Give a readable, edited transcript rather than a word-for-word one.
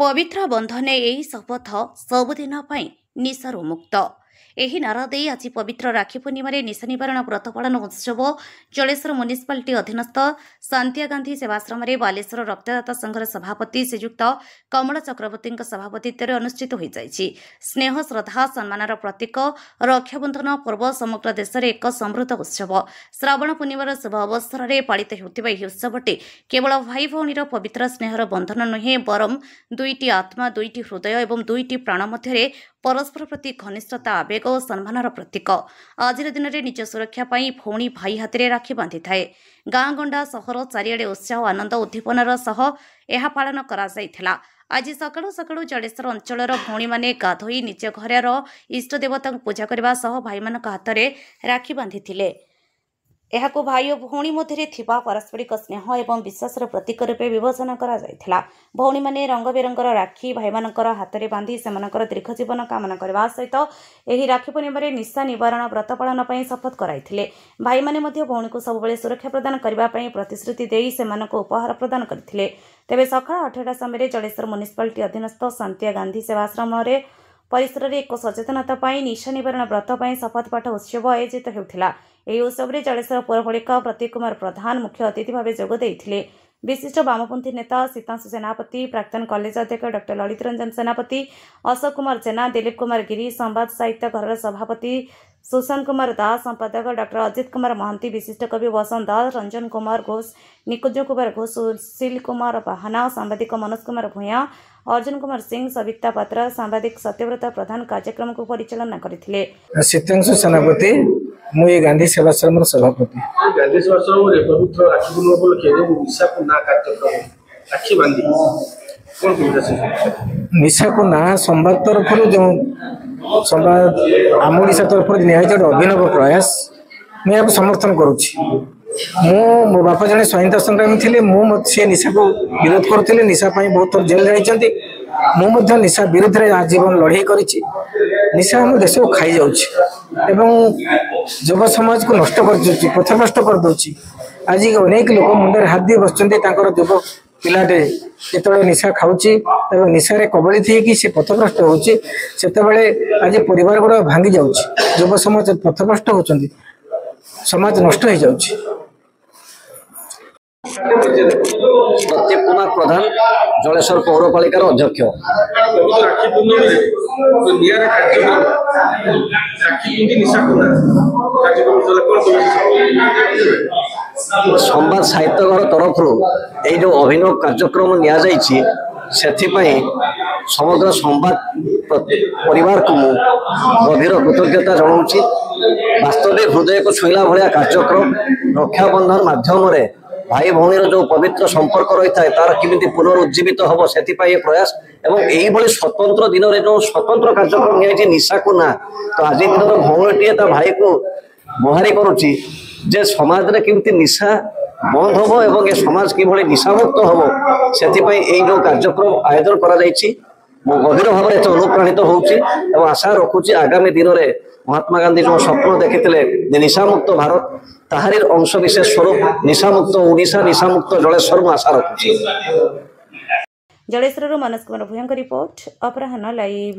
पवित्र बंधने यही शपथ सबुदिन निशारू मुक्त ଏହି ନାରା ଦେଇ ଆଜି ପବିତ୍ର ରାକ୍ଷୀ ପୂର୍ଣ୍ଣିମାରେ ନିଶା ନିବାରଣ ବ୍ରତ ପାଳନ ଉତ୍ସବ ଜଳେଶ୍ୱର ମ୍ୟୁନିସିପାଲିଟି ଅଧୀନସ୍ଥ ଶାନ୍ତିଆ ଗାନ୍ଧୀ ସେବାଶ୍ରମରେ ବାଲେଶ୍ୱର ରକ୍ତଦାତା ସଂଘର ସଭାପତି ଶ୍ରୀଯୁକ୍ତ କମଳ ଚକ୍ରବର୍ତ୍ତୀଙ୍କ ସଭାପତିତ୍ୱରେ ଅନୁଷ୍ଠିତ ହୋଇଯାଇଛି। ସ୍ନେହ ଶ୍ରଦ୍ଧା ସମ୍ମାନର ପ୍ରତୀକ ରକ୍ଷାବନ୍ଧନ ପର୍ବ ସମଗ୍ର ଦେଶରେ ଏକ ସମୃଦ୍ଧ ଉତ୍ସବ। ଶ୍ରାବଣ ପୂର୍ଣ୍ଣିମାର ଶୁଭ ଅବସରରେ ପାଳିତ ହେଉଥିବା ଏହି ଉତ୍ସବଟି କେବଳ ଭାଇ ଭଉଣୀର ପବିତ୍ର ସ୍ନେହର ବନ୍ଧନ ନୁହେଁ, ବରଂ ଦୁଇଟି ଆତ୍ମା, ଦୁଇଟି ହୃଦୟ ଏବଂ ଦୁଇଟି ପ୍ରାଣ ମଧ୍ୟରେ परस्पर प्रति घनिष्ठता आवेग और सम्मानर प्रतीक। आजिर दिन में निज सुरक्षा पाई भौणी भाई हाथ में राखी बांधि थाए। गाँ गंडा सहर चारिआडे उत्साह आनंद उद्दीपनार सह यह पालन करा जायथिला। आज सकाळु सकाळु जलेश्वर अंचलर भौणी माने गाधोई निज घर इष्ट देवता पूजा करने सह भाई मान हाथ में राखी बांधिथिले। एहाको भाई और भौणी मध्य थिबा पारस्परिक स्नेह एवं विश्वासर प्रतीक रूपे विवेचना करा जायथिला। भौणी माने रंग बेरंगर राखी भाई मानकर हाथ में बांधि सेमानकर दीर्घ जीवन कामना करने सहित एही राखी पूर्णिमा निशा निवारण व्रत पालन पर शपथ कराइथिले। भाई माने मध्य भौणी को सबुबले सुरक्षा प्रदान करने प्रतिश्रुति देई सेमानक उपहार प्रदान करथिले। तेबे सकाळ 8टा समय जलेश्वर म्युनिसिपालिटी अधीनस्थ शांतिया गांधी सेवाश्रम परिसर में एक सचेतनता निशा निवारण व्रत शपथ पाठ उत्सव आयोजित होता। यह उत्सव में जलेश्वर पौरपालिका प्रतीक कुमार प्रधान मुख्य अतिथि भाव जोगदेइथिले। विशिष्ट वामपंथी नेता सीतांशु सेनापति, प्राक्तन कॉलेज अध्यक्ष डॉ ललित रंजन सेनापति, अशोक कुमार जेना, दिलीप कुमार गिरी, संवाद साहित्य घर सभापति सुशांत कुमार दास, संपादक डॉ अजित कुमार महंती, विशिष्ट कवि वसंत दास, रंजन कुमार घोष, निकुंज कुमार घोष, सुशील कुमार बाहाना, सांबादिक मनोज कुमार भूया, अर्जुन कुमार सिंह, सविता पात्रा, सांबादिक सत्यव्रत प्रधान कार्यक्रम को परिचालना करथिले। सीतांशु सेनापति मु ये गांधी सेवाश्रम सभापति। गांधी सेवाश्रम रे पवित्र राखी पूर्णिमा को लेके जो निशा को ना कार्यक्रम राखी बांधी कोन कोन निशा को ना संवाद तरफ जो संवाद आम ओडिशा तरफ निहाय अभिनव प्रयास मैं समर्थन करुच्ची। मो बापा जने स्वाधीनता संग्रामी थे, मुझे निशा को विरोध करुले। निशा बहुत थर जेल जाइछन्ति। मु निशा विरुद्ध में आजीवन लड़ाई करिछि। निशा हम देश को खाई जाउछि एवं युव समाज को नष्ट कर पथभ्रष्ट कर दउछि। आज अनेक लोक मुंडे हाथ दिए बसचन्ति तांकर युव पिलाटे जेतबेले निशा खाउछि एवं निशारे कबलित होइकि से पथभ्रष्ट होउछि, सेतबेले आज परिवार गुड़ा भांगी जाउछि। युव समाज पथभ्रष्ट होउछन्ति, समाज नष्ट हो जाउछि। प्रतीक कुमार प्रधान जलेश्वर पौरपालिकार अध्यक्ष। संवाद साहित्य घर तरफ ये जो अभिनव कार्यक्रम नि समग्र संवाद परिवार को गभीर कृतज्ञता जनाऊँगी। वास्तविक हृदय को छुईला भाया कार्यक्रम रक्षाबंधन माध्यम भाई भौणीर जो पवित्र संपर्क रही है तार किमिति पुनरुज्जीवित हम से प्रयास एवं यही स्वतंत्र दिन में जो स्वतंत्र कार्यक्रम नि निशा को ना तो आज दिन भौणीटीए भाई को गुहारि करुच्ची जे समाज में किमिति निशा बंद हम एवं ये समाज किभली निशामुक्त हम से जो कार्यक्रम आयोजन कर गभीर भाव में अनुप्राणित होउची एवं आशा रखुची आगामी दिन में महात्मा गांधी जो स्वप्न देखिते निशामुक्त भारत ताहारी अंश विशेष स्वरूप निशामुक्त ओडिशा निशामुक्त जलेश्वर आशा रखुची। जलेश्वर मनोज कुमार भूया रिपोर्ट अपराह्न लाइव।